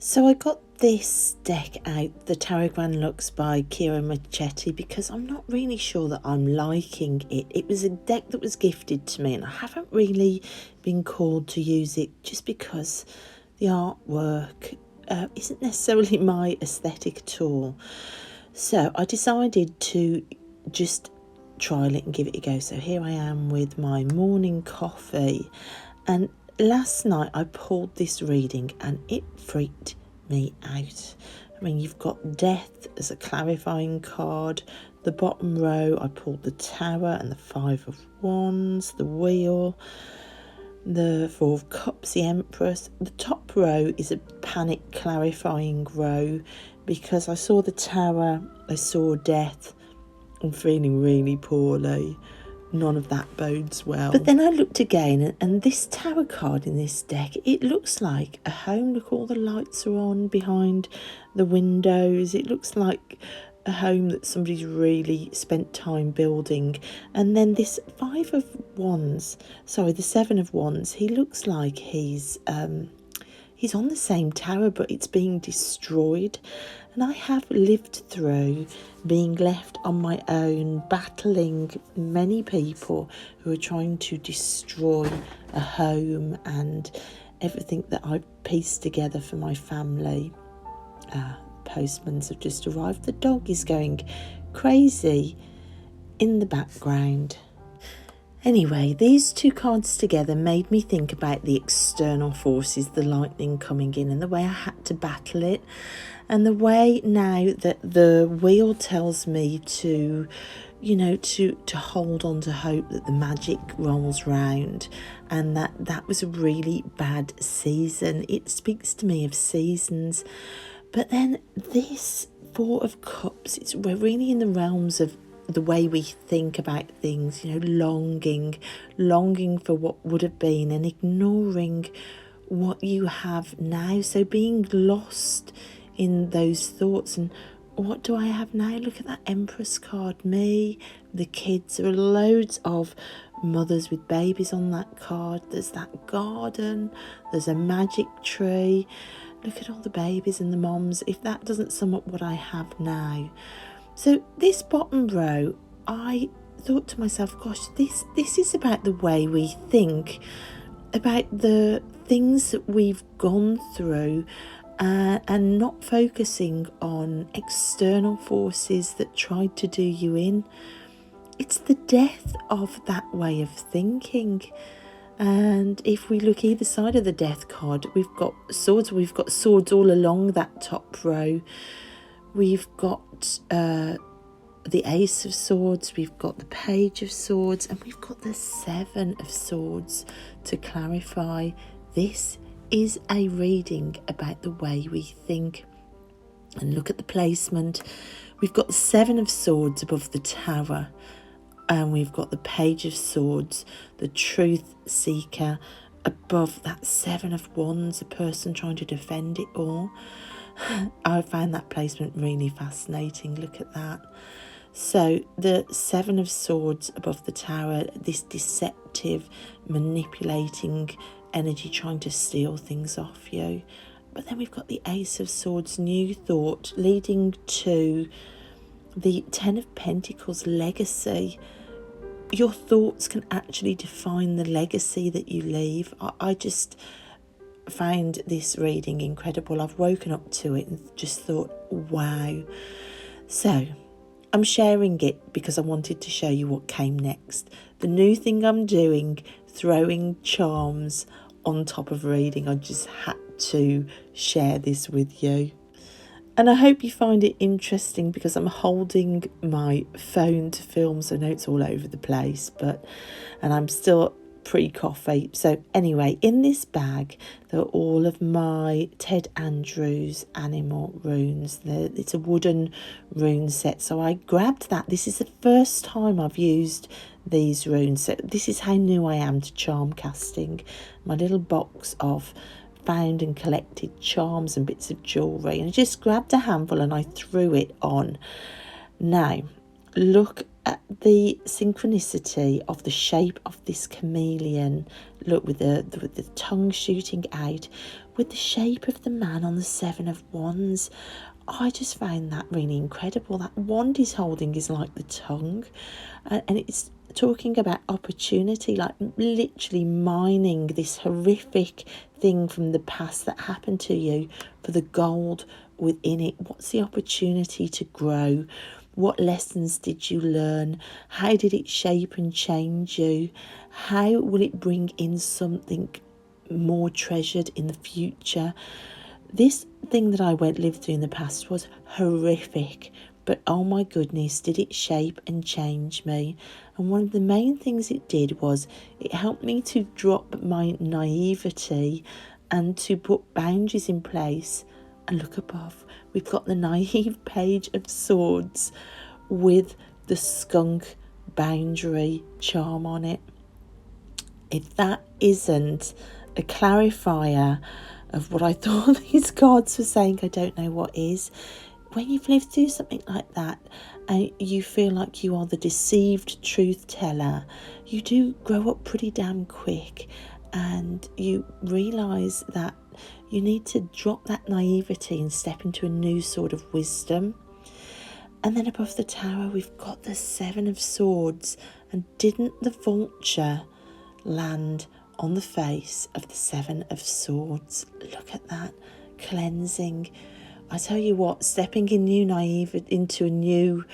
So I got this deck out, the Tarot Grand Lux by Kira Machetti, because I'm not really sure that I'm liking it. It was a deck that was gifted to me and I haven't really been called to use it just because the artwork isn't necessarily my aesthetic at all. So I decided to just trial it and give it a go. So here I am with my morning coffee, and last night I pulled this reading and it freaked me out. I mean, you've got death as a clarifying card. The bottom row I pulled the Tower and the Five of Wands, the Wheel, the Four of Cups, the Empress. The top row is a panic clarifying row because I saw the Tower, I saw death. I'm feeling really poorly. None of that bodes well. But then I looked again, and this Tower card in this deck, it looks like a home. Look, all the lights are on behind the windows. It looks like a home that somebody's really spent time building. And then this Five of Wands, sorry, the Seven of Wands, he looks like he's on the same tower, but it's being destroyed. And I have lived through being left on my own, battling many people who are trying to destroy a home and everything that I've pieced together for my family. Postmans have just arrived. The dog is going crazy in the background. Anyway, these two cards together made me think about the external forces, the lightning coming in and the way I had to battle it, and the way now that the Wheel tells me to, to hold on to hope that the magic rolls round, and that was a really bad season. It speaks to me of seasons. But then this Four of Cups, we're really in the realms of the way we think about things, longing for what would have been and ignoring what you have now. So being lost in those thoughts and what do I have now? Look at that Empress card, me, the kids. There are loads of mothers with babies on that card. There's that garden, there's a magic tree. Look at all the babies and the moms. If that doesn't sum up what I have now. So this bottom row, I thought to myself, gosh, this is about the way we think, about the things that we've gone through, and not focusing on external forces that tried to do you in. It's the death of that way of thinking. And if we look either side of the death card, we've got swords all along that top row. We've got the Ace of Swords, we've got the Page of Swords, and we've got the Seven of Swords to clarify. This is a reading about the way we think. And look at the placement. We've got the Seven of Swords above the Tower, and we've got the Page of Swords, the Truth Seeker, above that Seven of Wands, a person trying to defend it all. I found that placement really fascinating. Look at that. So the Seven of Swords above the Tower, this deceptive, manipulating energy trying to steal things off you. But then we've got the Ace of Swords, new thought, leading to the Ten of Pentacles, legacy. Your thoughts can actually define the legacy that you leave. I just found this reading incredible. I've woken up to it and just thought, wow. So I'm sharing it because I wanted to show you what came next. The new thing I'm doing, throwing charms on top of reading. I just had to share this with you. And I hope you find it interesting because I'm holding my phone to film, so I know it's all over the place, and I'm still pre-coffee. So anyway, in this bag there are all of my Ted Andrews animal runes. It's a wooden rune set, so I grabbed that. This is the first time I've used these runes, so this is how new I am to charm casting. My little box of found and collected charms and bits of jewellery, and I just grabbed a handful and I threw it on. Now look at the synchronicity of the shape of this chameleon, look, with the tongue shooting out, with the shape of the man on the Seven of Wands. I just found that really incredible. That wand he's holding is like the tongue, and it's talking about opportunity, like literally mining this horrific thing from the past that happened to you for the gold within it. What's the opportunity to grow? What lessons did you learn? How did it shape and change you? How will it bring in something more treasured in the future? This thing that I lived through in the past was horrific, but oh my goodness, did it shape and change me. And one of the main things it did was it helped me to drop my naivety and to put boundaries in place. And look above, we've got the naive page of swords with the skunk boundary charm on it. If that isn't a clarifier of what I thought these cards were saying, I don't know what is. When you've lived through something like that and you feel like you are the deceived truth teller, you do grow up pretty damn quick, and you realise that you need to drop that naivety and step into a new sort of wisdom. And then above the tower, we've got the Seven of Swords. And didn't the vulture land on the face of the Seven of Swords? Look at that. Cleansing. I tell you what, stepping into a new,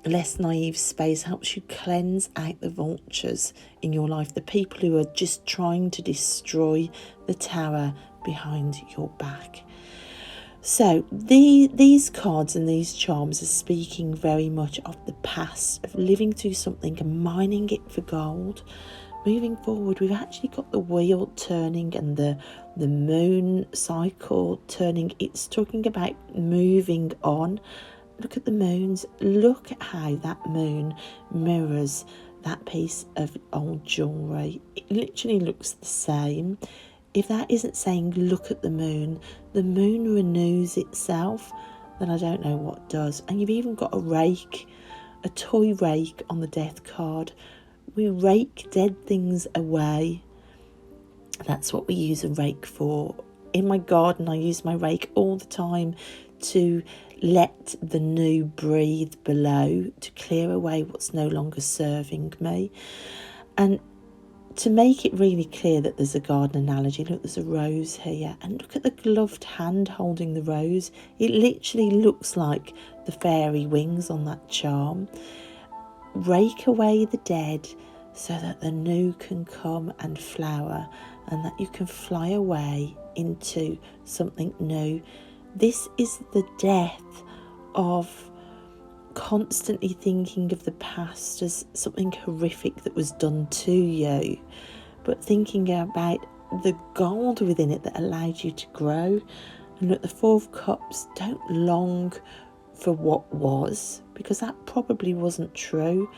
less naive space helps you cleanse out the vultures in your life, the people who are just trying to destroy the tower behind your back. So these cards and these charms are speaking very much of the past, of living through something and mining it for gold. Moving forward, we've actually got the wheel turning and the moon cycle turning. It's talking about moving on. Look at the moons. Look at how that moon mirrors that piece of old jewellery. It literally looks the same. If that isn't saying look at the moon renews itself, then I don't know what does. And you've even got a rake, a toy rake on the death card. We rake dead things away. That's what we use a rake for. In my garden, I use my rake all the time to let the new breathe below, to clear away what's no longer serving me. And to make it really clear that there's a garden analogy, look, there's a rose here, and look at the gloved hand holding the rose. It literally looks like the fairy wings on that charm. Rake away the dead so that the new can come and flower, and that you can fly away into something new. This is the death of constantly thinking of the past as something horrific that was done to you, but thinking about the gold within it that allowed you to grow. And look, the Four of Cups, don't long for what was, because that probably wasn't true.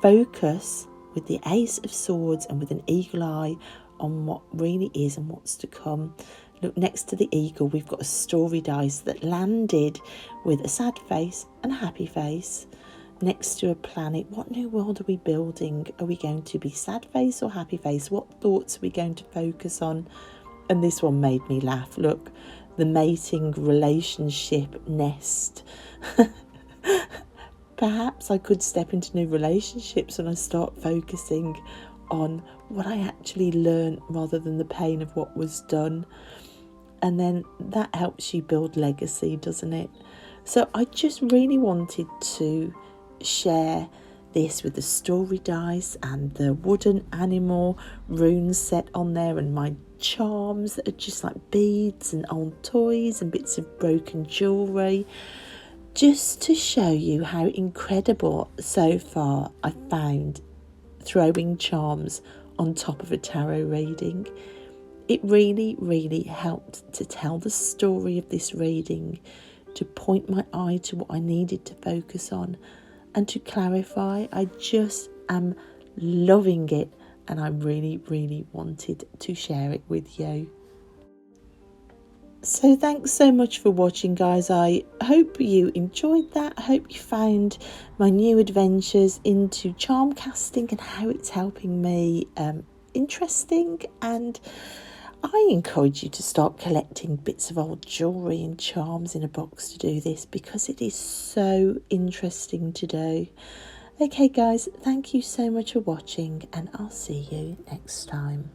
Focus with the Ace of Swords and with an eagle eye on what really is and what's to come. Look, next to the eagle, we've got a story dice that landed with a sad face and a happy face. Next to a planet, what new world are we building? Are we going to be sad face or happy face? What thoughts are we going to focus on? And this one made me laugh. Look, the mating relationship nest. Perhaps I could step into new relationships when I start focusing on what I actually learned rather than the pain of what was done. And then that helps you build legacy, doesn't it? So I just really wanted to share this with the story dice and the wooden animal runes set on there, and my charms that are just like beads and old toys and bits of broken jewellery, just to show you how incredible so far I found throwing charms on top of a tarot reading. It really, really helped to tell the story of this reading, to point my eye to what I needed to focus on and to clarify. I just am loving it, and I really, really wanted to share it with you. So thanks so much for watching, guys. I hope you enjoyed that. I hope you found my new adventures into charm casting and how it's helping me interesting, and I encourage you to start collecting bits of old jewellery and charms in a box to do this, because it is so interesting to do. Okay guys, thank you so much for watching, and I'll see you next time.